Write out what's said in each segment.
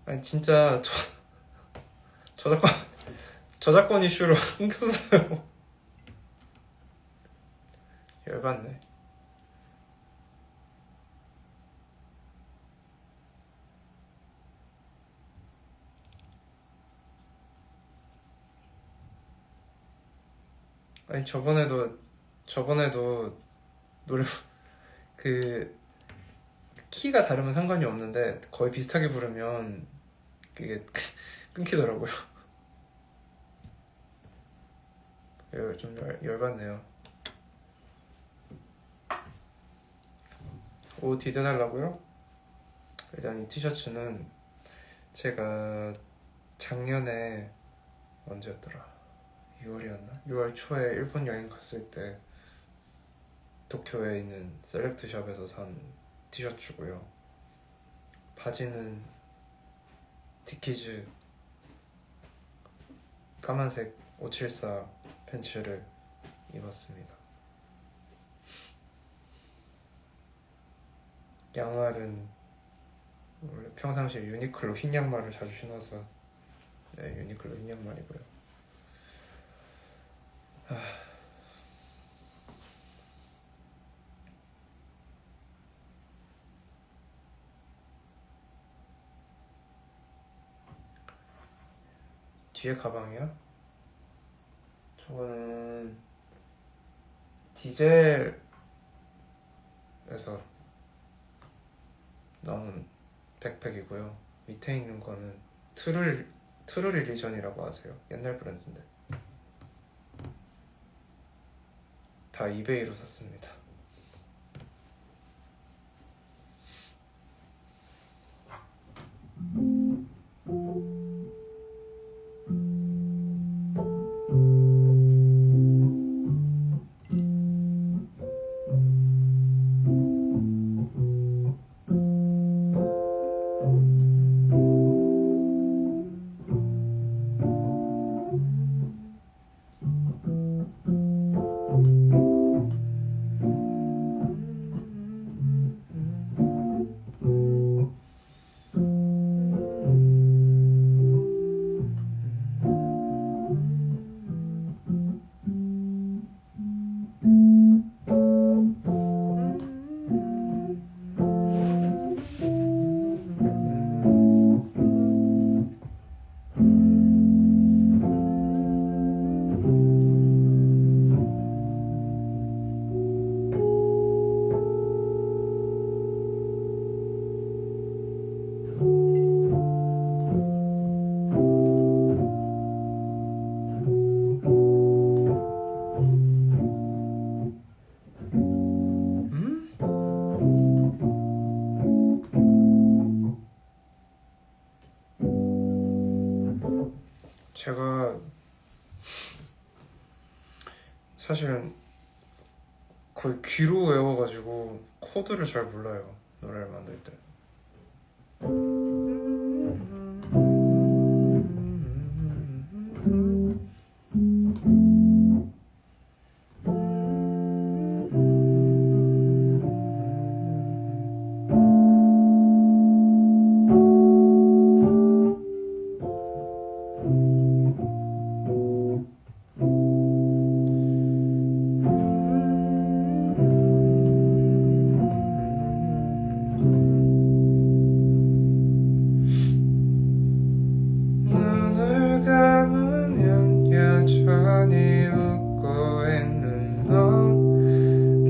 아니 진짜 저작권 저작권 이슈로 끊겼어요. 열받네. 아니 저번에도 노래 그 키가 다르면 상관이 없는데 거의 비슷하게 부르면 그게 끊기더라고요. 좀 열받네요. 옷 입어달라고요? 일단 이 티셔츠는 제가 작년에 언제였더라? 6월이었나? 6월 초에 일본 여행 갔을 때 도쿄에 있는 셀렉트샵에서 산 티셔츠고요. 바지는 디키즈 까만색 574 팬츠를 입었습니다. 양말은 원래 평상시에 유니클로 흰 양말을 자주 신어서 유니클로 흰 양말이고요. 뒤에 가방이요? 저거는 디젤에서 나온 백팩이고요. 밑에 있는 거는 트루 리전이라고 하세요. 옛날 브랜드인데 다 이베이로 샀습니다. 제가 사실은 거의 귀로 외워가지고 코드를 잘 몰라요. 노래를 만들 때. 눈을 감으면 여전히 웃고 있는 너.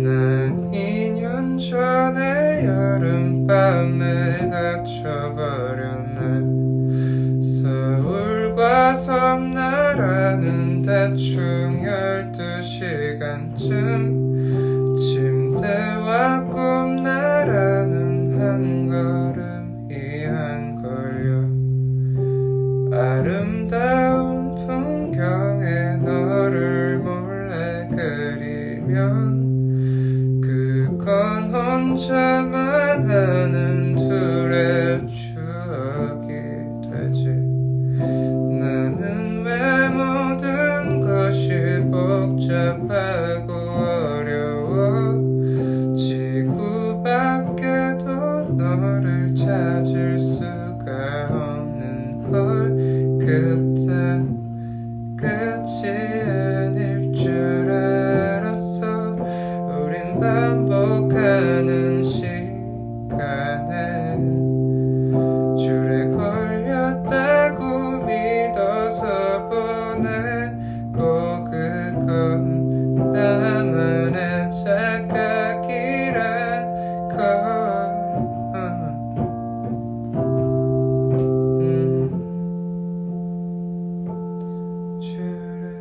난 2년 전에 여름밤에 갇혀버렸네. 서울과 섬나라는 대충 12시간쯤 침대와 꿈나라는 한 걸음이 안 걸려. 아름다운 풍경에 너를 몰래 그리면 그건 혼자만 아는 둘의 추억이 되지. 나는 왜 모든 것이 복잡하고 끝이 아닐 줄 알았어. 우린 반복하는 시간에 줄에 걸렸다고 믿어서 보내고 그건 나만의 착각이란 걸. 줄에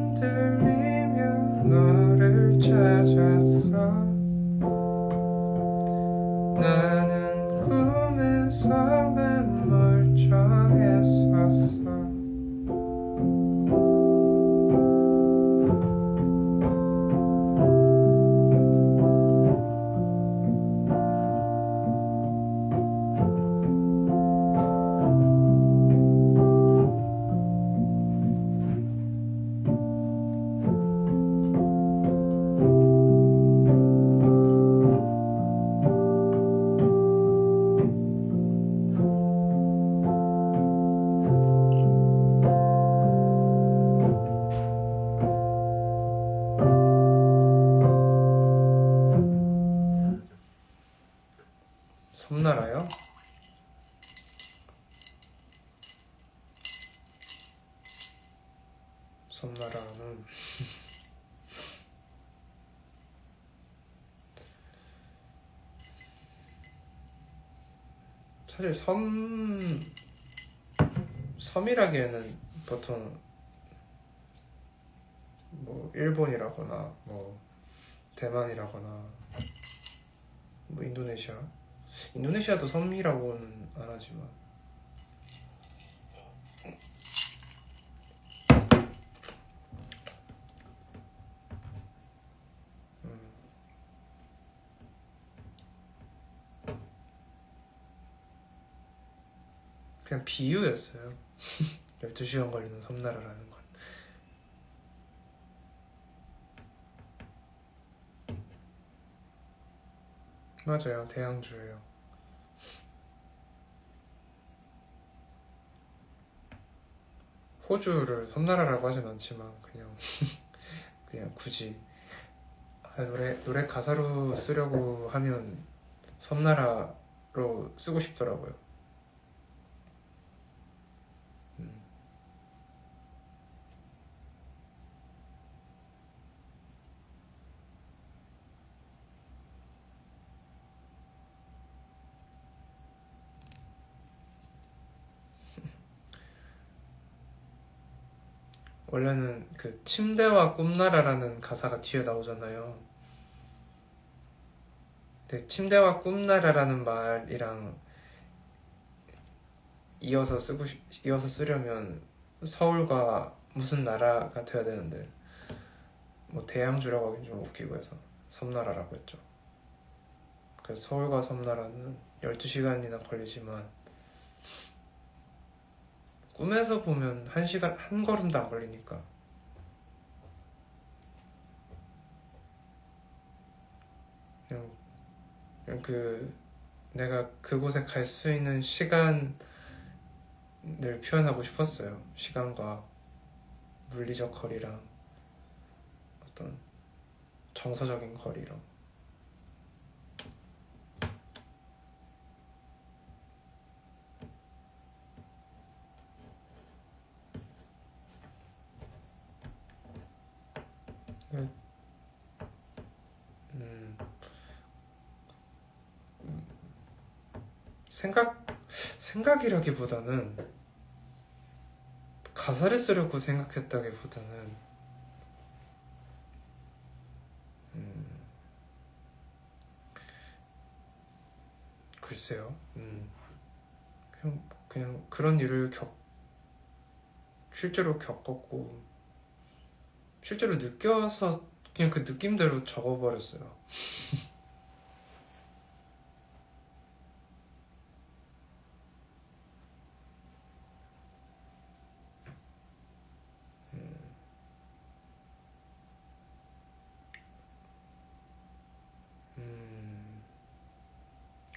흔들리며 너를 찾았어. 나는 꿈에서만 멀쩡했었어. 섬나라요? 섬나라는 사실 섬이라기에는 보통 뭐 일본이라거나 뭐 대만이라거나 뭐 인도네시아도 섬이라고는 안 하지만 그냥 비유였어요. 12시간 걸리는 섬나라라는 건. 맞아요. 대양주예요. 호주를 섬나라라고 하진 않지만 그냥 그냥 굳이 노래 가사로 쓰려고 하면 섬나라로 쓰고 싶더라고요. 원래는 그 침대와 꿈나라라는 가사가 뒤에 나오잖아요. 근데 침대와 꿈나라라는 말이랑 이어서 쓰려면 서울과 무슨 나라가 돼야 되는데 뭐 대양주라고 하긴 좀 웃기고 해서 섬나라라고 했죠. 그래서 서울과 섬나라는 12시간이나 걸리지만 꿈에서 보면 1시간 한 걸음도 안 걸리니까 그냥 내가 그곳에 갈 수 있는 시간을 표현하고 싶었어요. 시간과 물리적 거리랑 어떤 정서적인 거리랑. 생각이라기보다는 가사를 쓰려고 생각했다기보다는 글쎄요. 그냥 그런 일을 실제로 겪었고 실제로 느껴서 그냥 그 느낌대로 적어버렸어요.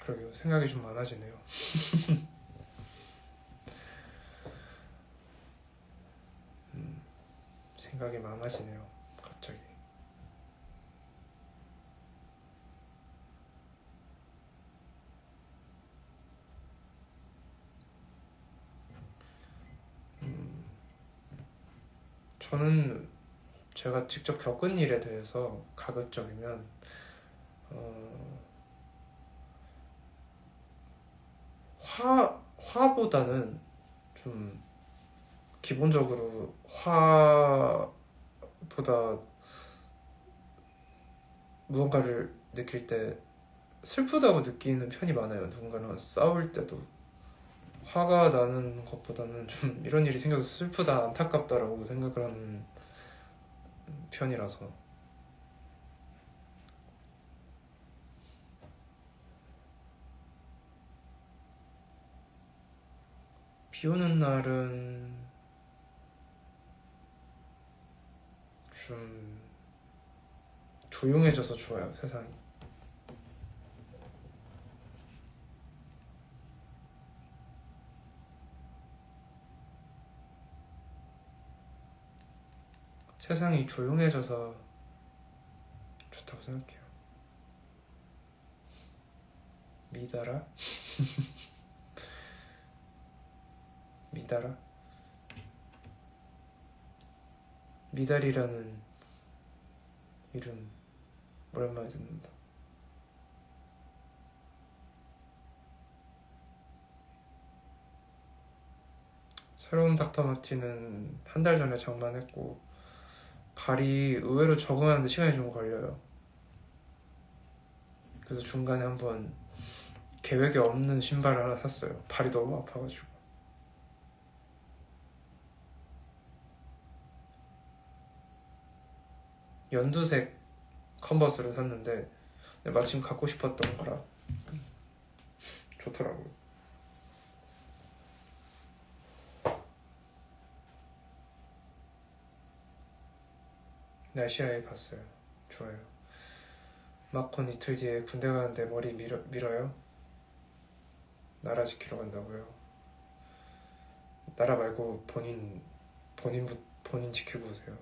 그러게요. 생각이 좀 많아지네요. 생각이 많아지네요. 갑자기. 저는 제가 직접 겪은 일에 대해서 가급적이면 화보다는 좀 기본적으로 화보다 무언가를 느낄 때 슬프다고 느끼는 편이 많아요. 누군가랑 싸울 때도 화가 나는 것보다는 좀 이런 일이 생겨서 슬프다, 안타깝다라고 생각을 하는 편이라서. 비 오는 날은 좀 조용해져서 좋아요, 세상이. 세상이 조용해져서 좋다고 생각해요. 미달아? 미달아? 미달이라는 이름 오랜만에 듣는다. 새로운 닥터 마틴은 한 달 전에 장만했고 발이 의외로 적응하는데 시간이 좀 걸려요. 그래서 중간에 한번 계획에 없는 신발을 하나 샀어요. 발이 너무 아파가지고. 연두색 컨버스를 샀는데 마침 갖고 싶었던 거라 좋더라고요. 날씨아예 봤어요. 좋아요. 마콘 이틀 뒤에 군대 가는데 머리 밀어요? 나라 지키러 간다고요? 나라 말고 본인 지키고 오세요.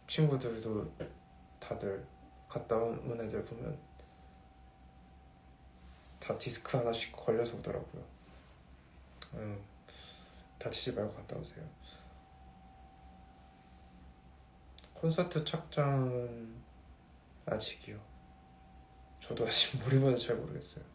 친구들도 다들 갔다 온 애들 보면 다 디스크 하나씩 걸려서 오더라고요. 다치지 말고 갔다 오세요. 콘서트 착장은 아직이요. 저도 아직 몰입해서 잘 모르겠어요.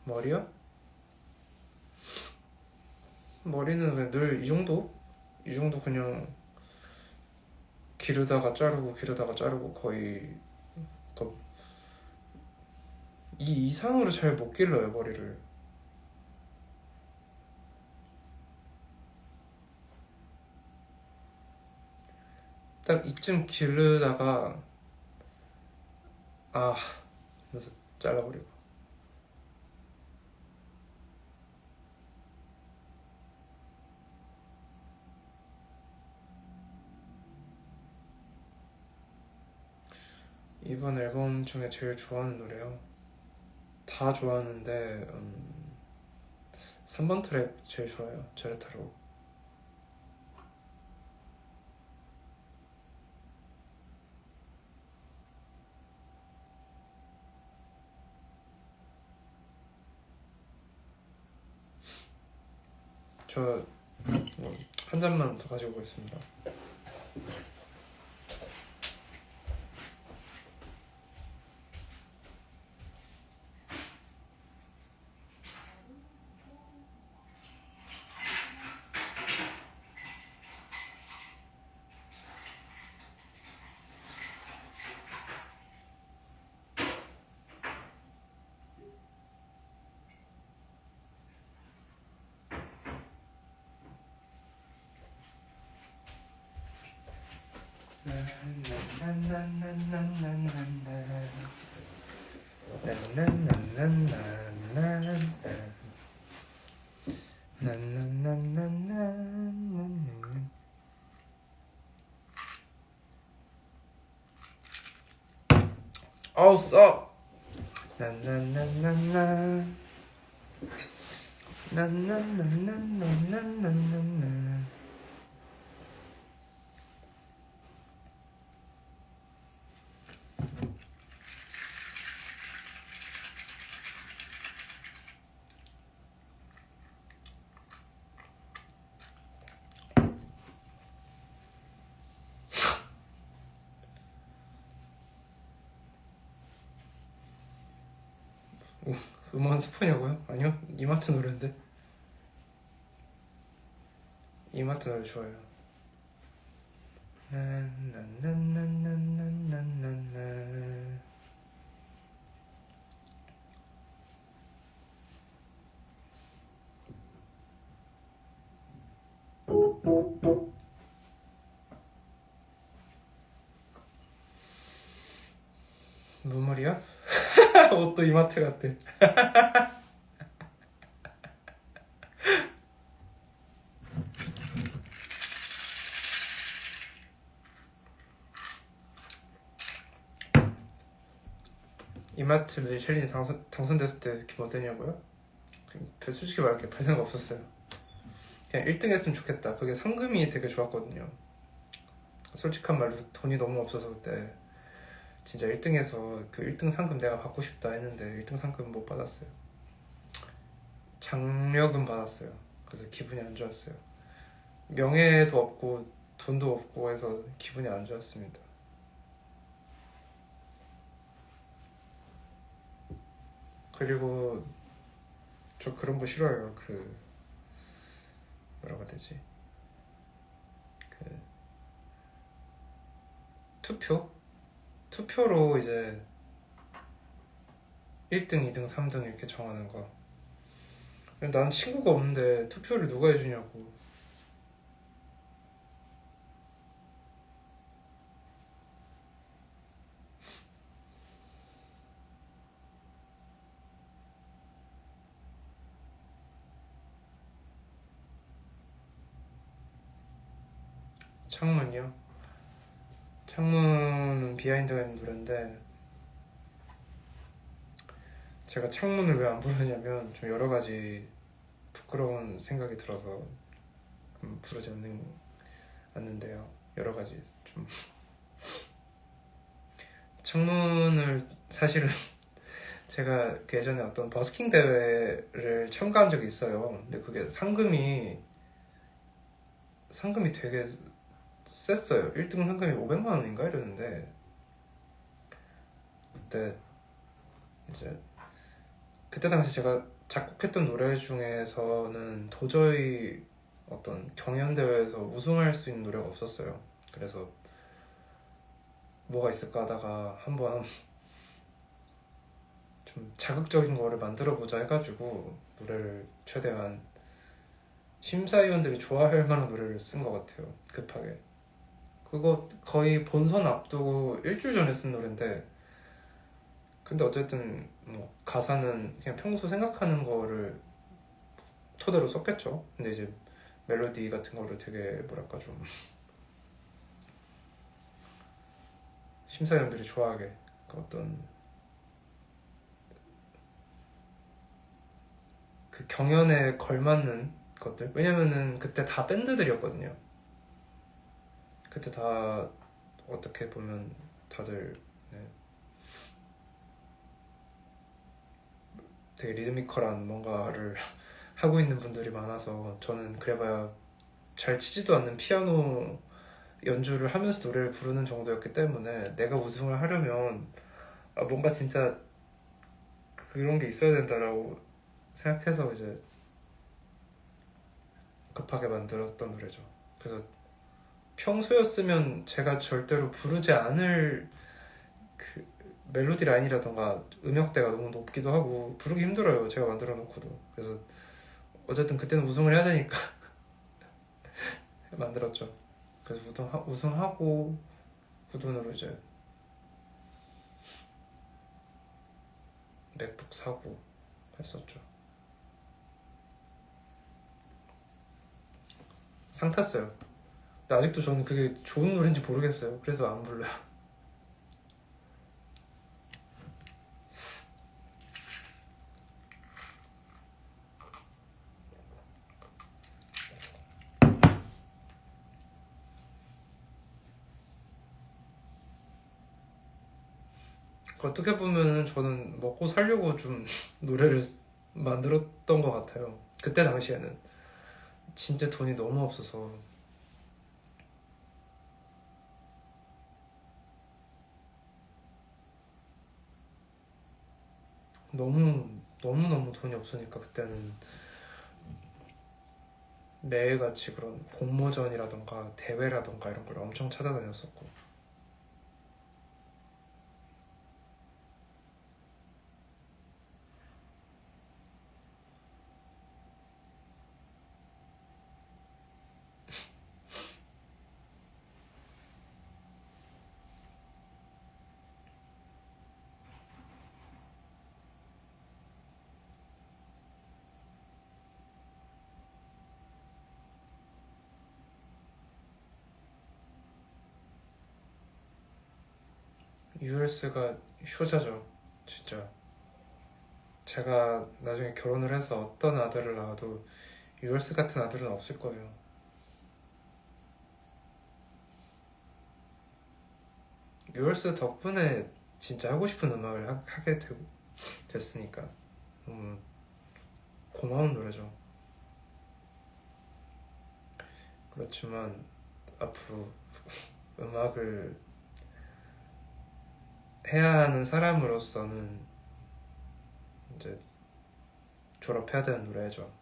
머리요? 머리는 그냥 늘 이 정도? 이 정도 그냥 기르다가 자르고 거의 더 이 이상으로 잘 못 길러요, 머리를. 딱 이쯤 기르다가 하면서 잘라버리고. 이번 앨범 중에 제일 좋아하는 노래요? 다 좋아하는데 3번 트랙 제일 좋아요. 제레타로. 저 한 잔만 더 가지고 오겠습니다. 어우 써. 나나나나나 나나나나나나나나. 음원 스포냐고요? 아니요, 이마트 노래인데. 이마트 노래 좋아요. 나나나나나나나나. 눈물이야? 옷도 이마트 같대. 이마트 매일 챌린지 당선됐을 때 기분 어땠냐고요? 솔직히 말할게 별 생각 없었어요. 그냥 1등 했으면 좋겠다. 그게 상금이 되게 좋았거든요. 솔직한 말로 돈이 너무 없어서 그때 진짜 1등해서 그 1등 상금 내가 받고 싶다 했는데 1등 상금 못 받았어요. 장려금 받았어요. 그래서 기분이 안 좋았어요. 명예도 없고 돈도 없고 해서 기분이 안 좋았습니다. 그리고 저 그런 거 싫어요. 그 뭐라고 해야 되지? 그 투표로 이제 1등, 2등, 3등 이렇게 정하는 거. 난 친구가 없는데 투표를 누가 해주냐고. 창문이요? 창문은 비하인드가 있는 노래인데 제가 창문을 왜 안 부르냐면 좀 여러 가지 부끄러운 생각이 들어서 부르지 않는데요. 여러 가지 좀 창문을 사실은 제가 그 예전에 어떤 버스킹 대회를 참가한 적이 있어요. 근데 그게 상금이 되게 셌어요. 1등 상금이 500만 원인가 이랬는데 그때 당시 제가 작곡했던 노래 중에서는 도저히 어떤 경연대회에서 우승할 수 있는 노래가 없었어요. 그래서 뭐가 있을까 하다가 한번 좀 자극적인 거를 만들어보자 해가지고 노래를 최대한 심사위원들이 좋아할 만한 노래를 쓴 것 같아요. 급하게. 그거 거의 본선 앞두고 일주일 전에 쓴 노래인데 근데 어쨌든 뭐 가사는 그냥 평소 생각하는 거를 토대로 썼겠죠. 근데 이제 멜로디 같은 거를 되게 뭐랄까 좀 심사위원들이 좋아하게 그 어떤 그 경연에 걸맞는 것들. 왜냐면은 그때 다 밴드들이었거든요. 그때 다 어떻게 보면 다들 네, 되게 리드미컬한 뭔가를 하고 있는 분들이 많아서 저는 그래봐야 잘 치지도 않는 피아노 연주를 하면서 노래를 부르는 정도였기 때문에 내가 우승을 하려면 뭔가 진짜 그런 게 있어야 된다라고 생각해서 이제 급하게 만들었던 노래죠. 그래서 평소였으면 제가 절대로 부르지 않을 그 멜로디 라인이라던가 음역대가 너무 높기도 하고 부르기 힘들어요. 제가 만들어 놓고도. 그래서 어쨌든 그때는 우승을 해야 되니까 만들었죠. 그래서 우승하고 그 돈으로 이제 맥북 사고 했었죠. 상 탔어요. 근데 아직도 저는 그게 좋은 노래인지 모르겠어요. 그래서 안 불러요. 어떻게 보면은 저는 먹고 살려고 좀 노래를 만들었던 것 같아요. 그때 당시에는 진짜 돈이 너무 없어서 너무 돈이 없으니까 그때는 매일같이 그런 공모전이라던가 대회라던가 이런 걸 엄청 찾아다녔었고. 유얼스가 효자죠, 진짜. 제가 나중에 결혼을 해서 어떤 아들을 낳아도 유얼스 같은 아들은 없을 거예요. 유얼스 덕분에 진짜 하고 싶은 음악을 하게 됐으니까 너무 고마운 노래죠. 그렇지만 앞으로 음악을 해야 하는 사람으로서는 이제 졸업해야 되는 노래죠.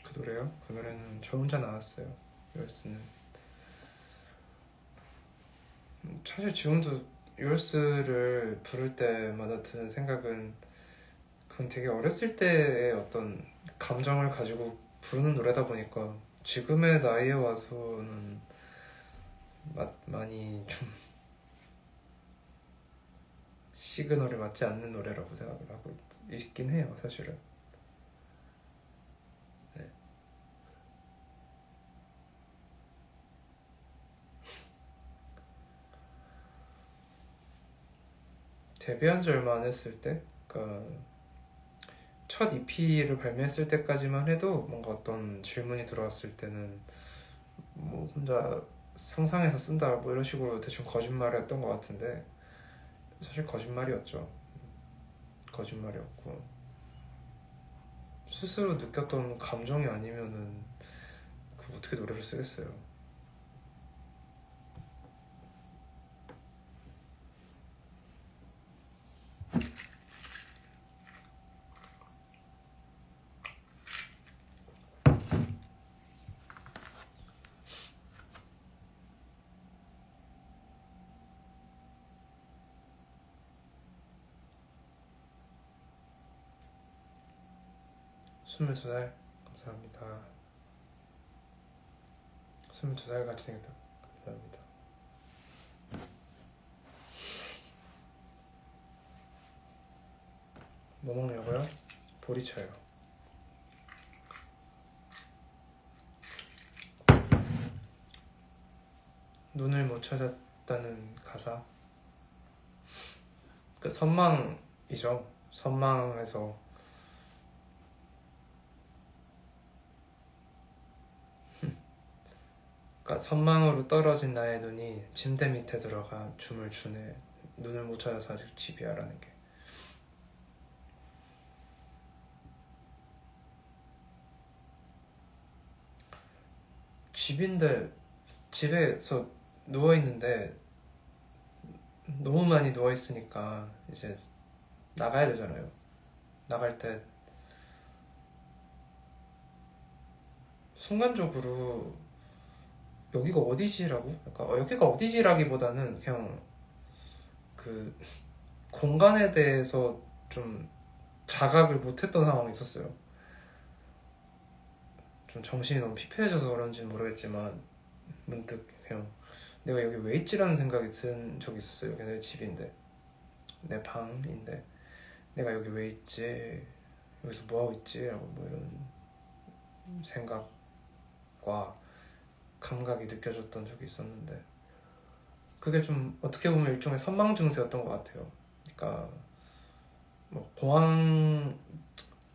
그 노래요? 그 노래는 저 혼자 나왔어요. 유얼스는 사실 지금도 유얼스를 부를 때마다 드는 생각은 그건 되게 어렸을 때의 어떤 감정을 가지고 부르는 노래다 보니까 지금의 나이에 와서는 많이 좀 시그널에 맞지 않는 노래라고 생각을 하고 있긴 해요, 사실은. 네. 데뷔한 지 얼마 안 했을 때, 그러니까 첫 EP를 발매했을 때까지만 해도 뭔가 어떤 질문이 들어왔을 때는 뭐 혼자 상상해서 쓴다 뭐 이런 식으로 대충 거짓말을 했던 것 같은데 사실 거짓말이었죠. 거짓말이었고 스스로 느꼈던 감정이 아니면은 그 어떻게 노래를 쓰겠어요. 스물두 살 감사합니다. 22살 같이 생겼다. 감사합니다. 뭐 먹냐고요? 보리차요. 눈을 못 찾았다는 가사. 그 선망이죠. 선망에서 그러니까 선망으로 떨어진 나의 눈이 침대 밑에 들어가 춤을 추네. 눈을 못 찾아서 아직 집이야라는 게. 집인데 집에서 누워 있는데 너무 많이 누워 있으니까 이제 나가야 되잖아요. 나갈 때 순간적으로 여기가 어디지라고? 그러니까 여기가 어디지라기보다는 그냥 그 공간에 대해서 좀 자각을 못했던 상황이 있었어요. 좀 정신이 너무 피폐해져서 그런지는 모르겠지만 문득 그냥 내가 여기 왜 있지라는 생각이 든 적이 있었어요. 이게 내 집인데, 내 방인데 내가 여기 왜 있지, 여기서 뭐 하고 있지 라고 뭐 이런 생각과 감각이 느껴졌던 적이 있었는데, 그게 좀 어떻게 보면 일종의 선망 증세였던 것 같아요. 그러니까 뭐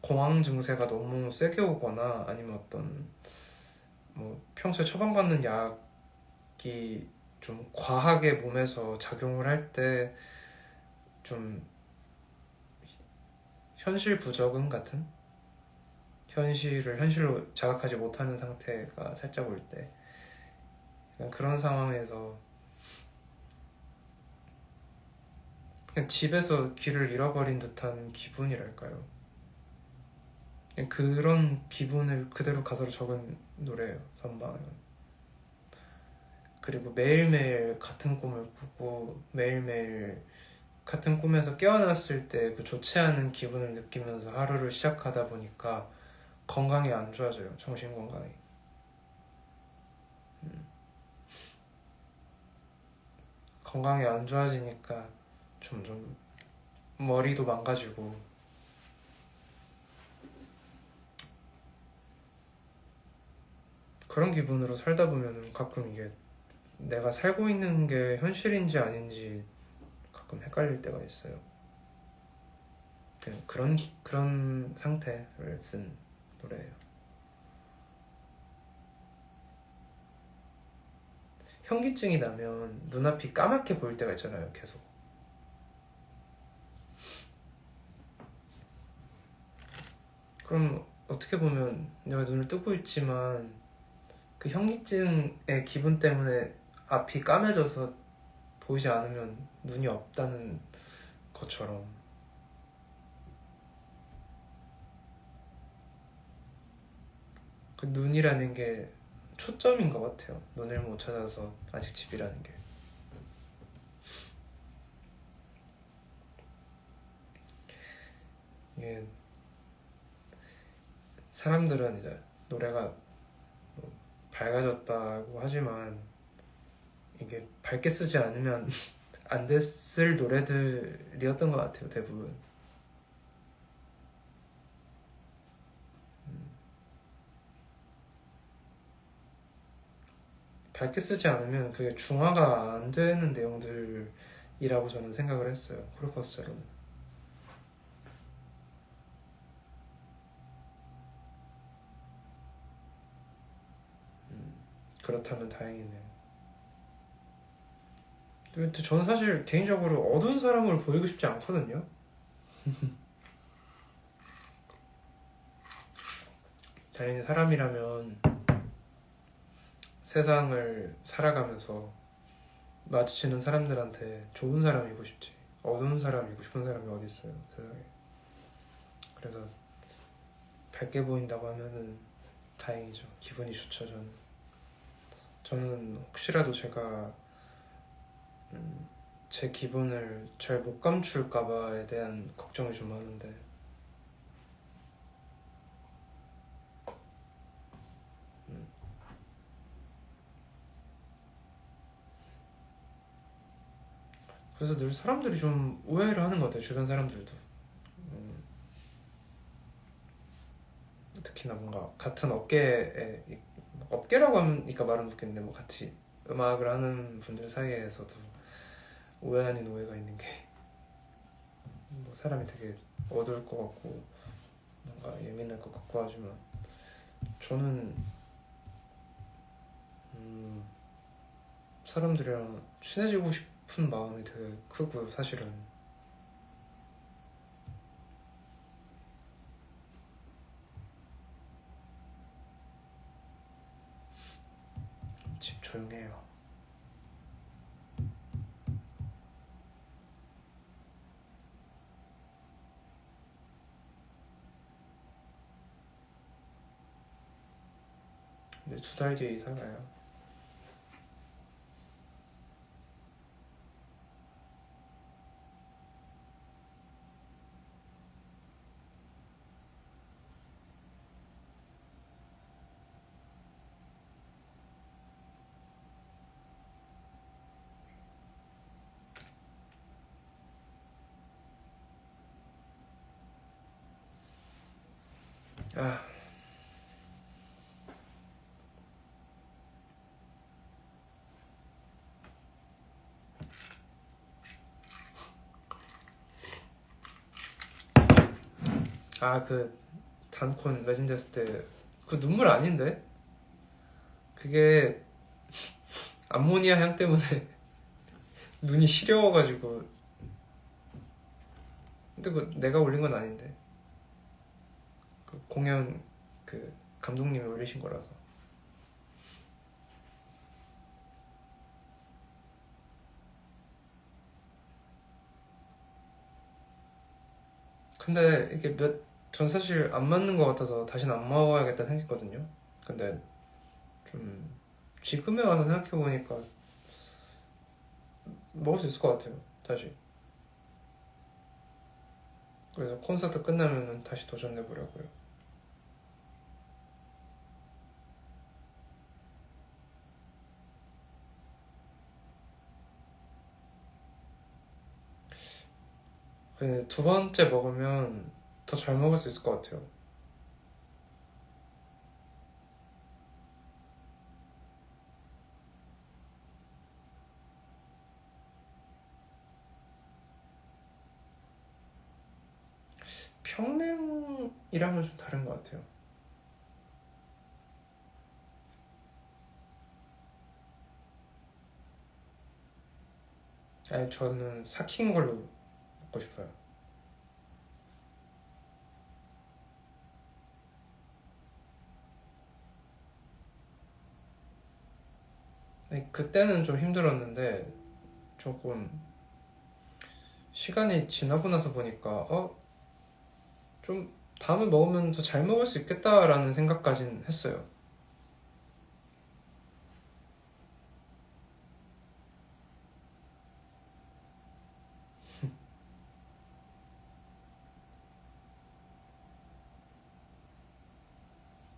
공황 증세가 너무 세게 오거나 아니면 어떤 뭐 평소에 처방받는 약이 좀 과하게 몸에서 작용을 할 때 좀 현실 부적응 같은, 현실을 현실로 자각하지 못하는 상태가 살짝 올 때, 그런 상황에서 그냥 집에서 길을 잃어버린 듯한 기분이랄까요. 그냥 그런 기분을 그대로 가사로 적은 노래예요, 선방은. 그리고 매일매일 같은 꿈을 꾸고 매일매일 같은 꿈에서 깨어났을 때 그 좋지 않은 기분을 느끼면서 하루를 시작하다 보니까 건강이 안 좋아져요, 정신 건강이. 건강이 안 좋아지니까 점점 머리도 망가지고, 그런 기분으로 살다 보면 가끔 이게 내가 살고 있는 게 현실인지 아닌지 가끔 헷갈릴 때가 있어요. 그런 상태를 쓴 노래예요. 현기증이 나면 눈앞이 까맣게 보일 때가 있잖아요, 계속. 그럼 어떻게 보면 내가 눈을 뜨고 있지만 그 현기증의 기분 때문에 앞이 까매져서 보이지 않으면 눈이 없다는 것처럼, 그 눈이라는 게 초점인 것 같아요. 눈을 못 찾아서 아직 집이라는 게. 이게 사람들은 이제 노래가 뭐 밝아졌다고 하지만 이게 밝게 쓰지 않으면 안 됐을 노래들이었던 것 같아요, 대부분. 밝게 쓰지 않으면 그게 중화가 안 되는 내용들이라고 저는 생각을 했어요, 크로커스처럼. 그렇다면 다행이네요. 근데 저는 사실 개인적으로 어두운 사람으로 보이고 싶지 않거든요. 당연히 사람이라면 세상을 살아가면서 마주치는 사람들한테 좋은 사람이고 싶지, 어두운 사람이고 싶은 사람이 어디 있어요, 세상에. 그래서 밝게 보인다고 하면은 다행이죠. 기분이 좋죠, 저는 혹시라도 제가 제 기분을 잘 못 감출까봐에 대한 걱정이 좀 많은데, 그래서 늘 사람들이 좀 오해를 하는 것 같아요, 주변 사람들도. 특히나 뭔가 같은 업계라고 하니까 말은 못겠는데, 뭐 같이 음악을 하는 분들 사이에서도 오해 아닌 오해가 있는 게, 뭐 사람이 되게 어두울 것 같고 뭔가 예민할 것 같고 하지만, 저는 사람들이랑 친해지고 싶은 마음이 되게 크고요, 사실은. 집 조용해요. 근데 2달 뒤에 이사 가요. 아, 그 단콘 매진됐을 때 그 눈물 아닌데? 그게 암모니아 향 때문에 눈이 시려워가지고. 근데 그 내가 올린 건 아닌데. 그 공연 그 감독님이 올리신 거라서. 근데 이게 전 사실 안 맞는 것 같아서 다시는 안 먹어야겠다 생각했거든요. 근데 좀 지금에 와서 생각해보니까 먹을 수 있을 것 같아요. 다시. 그래서 콘서트 끝나면 다시 도전해보려고요. 근데 두 번째 먹으면 더 잘 먹을 수 있을 것 같아요. 평냉이랑은 좀 다른 것 같아요. 아니, 저는 삭힌 걸로 먹고 싶어요. 아니, 그때는 좀 힘들었는데 조금 시간이 지나고 나서 보니까 좀 다음에 먹으면 더 잘 먹을 수 있겠다라는 생각까진 했어요.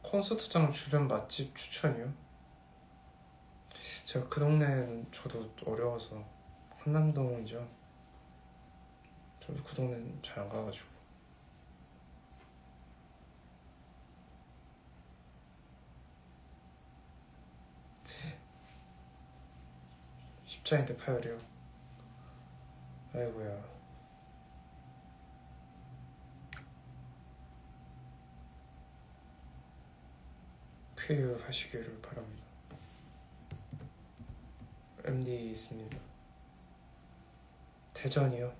콘서트장 주변 맛집 추천이요? 제가 그 동네는 저도 어려워서 한남동이죠. 저도 그 동네는 잘 안 가가지고. 십자인대 파열이요? 아이고야. 쾌유하시기를 바랍니다. MD 있습니다. 대전이요?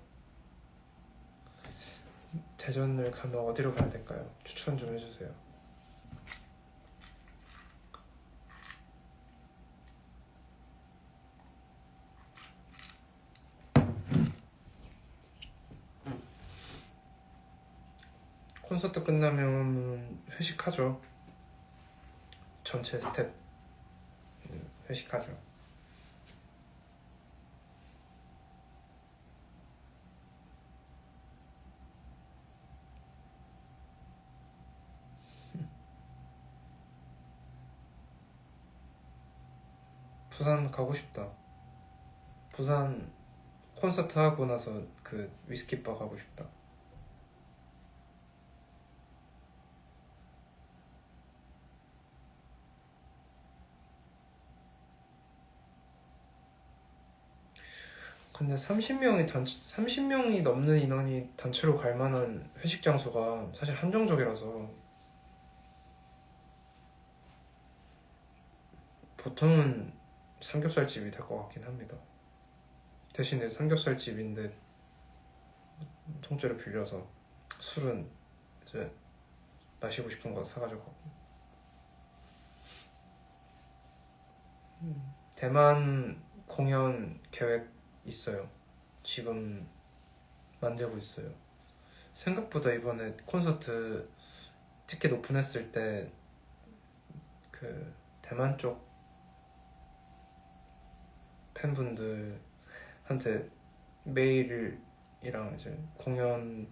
대전을 가면 어디로 가야 될까요? 추천 좀 해주세요. 콘서트 끝나면 회식하죠. 전체 스텝 회식하죠. 부산 가고 싶다. 부산 콘서트 하고 나서 그 위스키바 가고 싶다. 근데 30명이 넘는 인원이 단체로 갈 만한 회식 장소가 사실 한정적이라서 보통은 삼겹살집이 될 것 같긴 합니다. 대신에 삼겹살집인데 통째로 빌려서 술은 이제 마시고 싶은 거 사가지고 가고. 대만 공연 계획 있어요. 지금 만들고 있어요. 생각보다 이번에 콘서트 티켓 오픈했을 때 그 대만 쪽 팬분들한테 메일이랑 이제 공연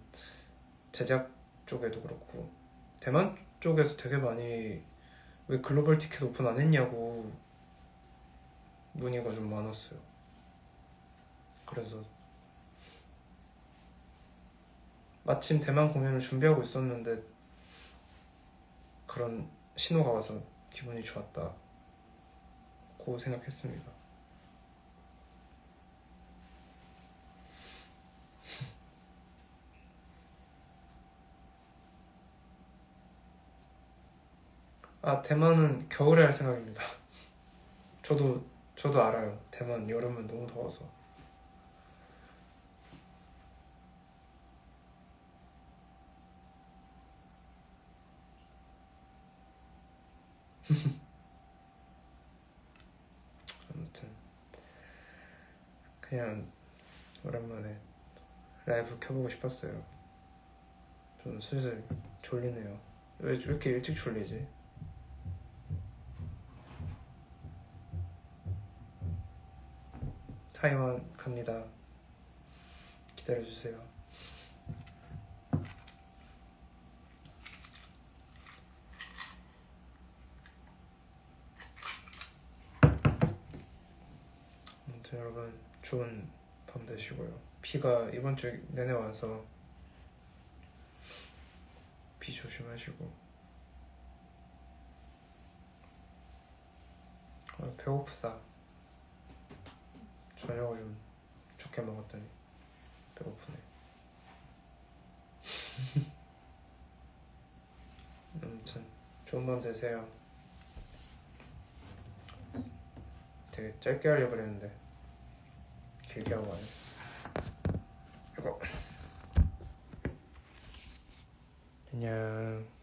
제작 쪽에도 그렇고 대만 쪽에서 되게 많이 왜 글로벌 티켓 오픈 안 했냐고 문의가 좀 많았어요. 그래서 마침 대만 공연을 준비하고 있었는데 그런 신호가 와서 기분이 좋았다고 생각했습니다. 아, 대만은 겨울에 할 생각입니다. 저도 알아요. 대만 여름은 너무 더워서. 아무튼 그냥 오랜만에 라이브 켜보고 싶었어요. 좀 슬슬 졸리네요. 왜 이렇게 일찍 졸리지? 타이완 갑니다. 기다려주세요. 아무튼 여러분 좋은 밤 되시고요. 비가 이번 주 내내 와서 비 조심하시고. 배고프다. 저녁을 좀 좋게 먹었더니 배고프네. 아무튼 좋은 밤 되세요. 되게 짧게 하려고 그랬는데 길게 하고 가네. 이거 안녕.